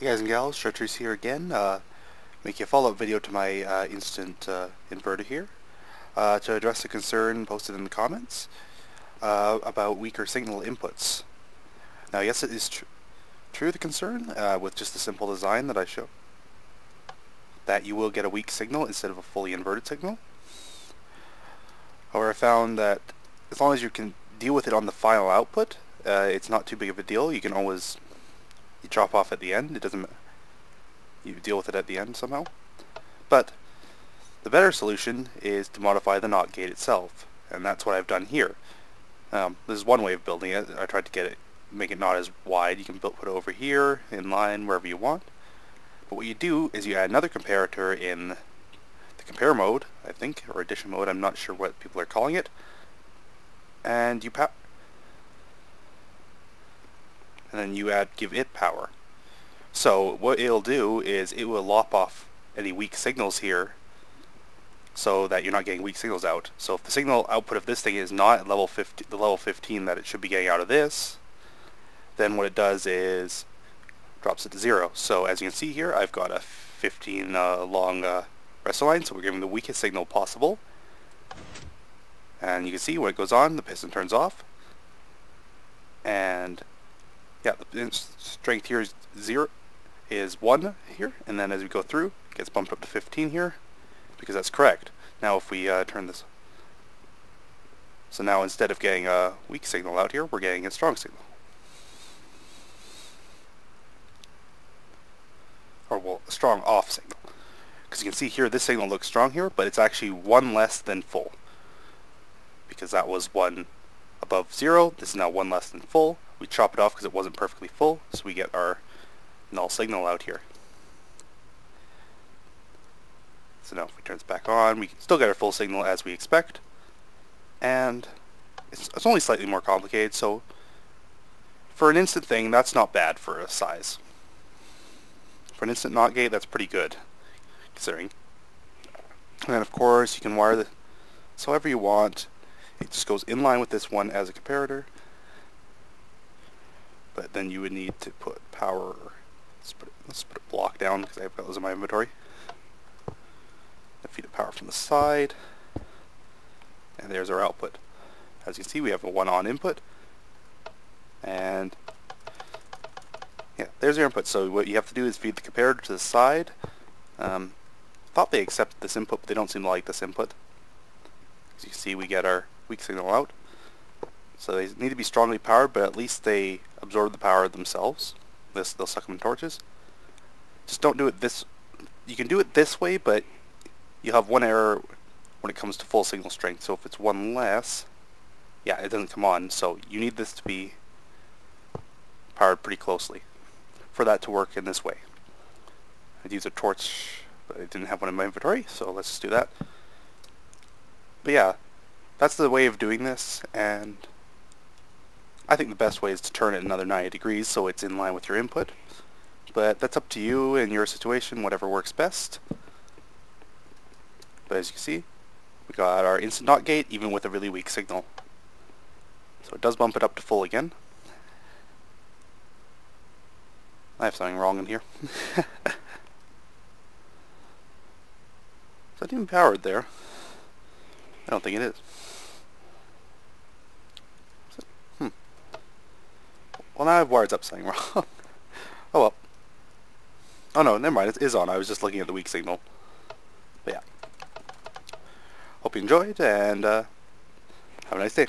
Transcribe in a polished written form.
Hey guys and gals, Chartreuse here again, making a follow-up video to my instant inverter here, to address a concern posted in the comments about weaker signal inputs. Now yes, it is true the concern with just the simple design that I show, that you will get a weak signal instead of a fully inverted signal. However, I found that as long as you can deal with it on the final output, it's not too big of a deal. You can always drop off at the end. It doesn't. You deal with it at the end somehow. But the better solution is to modify the NOT gate itself, and that's what I've done here. This is one way of building it. I tried to make it not as wide. You can put it over here, in line, wherever you want. But what you do is you add another comparator in the compare mode, I think, or addition mode. I'm not sure what people are calling it. And you then you give it power. So what it'll do is it will lop off any weak signals here so that you're not getting weak signals out. So if the signal output of this thing is not at level 15 that it should be getting out of this, then what it does is drops it to 0. So as you can see here, I've got a 15 long wrestle line, so we're giving the weakest signal possible. And you can see when it goes on, the piston turns off. And yeah, the strength here is 1 here, and then as we go through, it gets bumped up to 15 here, because that's correct. Now if we turn this, so now instead of getting a weak signal out here, we're getting a strong signal. Or well, a strong off signal. Because you can see here, this signal looks strong here, but it's actually 1 less than full. Because that was 1 above 0, this is now 1 less than full. We chop it off because it wasn't perfectly full, so we get our null signal out here. So now if we turn this back on, we still get our full signal as we expect. And it's only slightly more complicated, so for an instant thing, that's not bad for a size. For an instant NOT gate, that's pretty good, considering. And then of course, you can wire this however you want. It just goes in line with this one as a comparator. But then you would need to put power. Let's put a block down because I've got those in my inventory. Feed it power from the side, and there's our output. As you can see, we have a 1 on input, and yeah, there's your input. So what you have to do is feed the comparator to the side. Thought they accepted this input, but they don't seem to like this input. As you can see, we get our weak signal out. So they need to be strongly powered, but at least they absorb the power themselves. They'll suck them in torches. Just don't do it this. You can do it this way, but you have one error when it comes to full signal strength. So if it's 1 less, yeah, it doesn't come on. So you need this to be powered pretty closely for that to work in this way. I'd use a torch, but I didn't have one in my inventory, so let's just do that. But yeah, that's the way of doing this, and I think the best way is to turn it another 90 degrees so it's in line with your input. But that's up to you and your situation, whatever works best. But as you can see, we got our instant NOT gate even with a really weak signal. So it does bump it up to full again. I have something wrong in here. Is that even powered there? I don't think it is. Well, now I've wired up something wrong. Oh well. Oh no, never mind, it is on. I was just looking at the weak signal. But yeah. Hope you enjoyed, and have a nice day.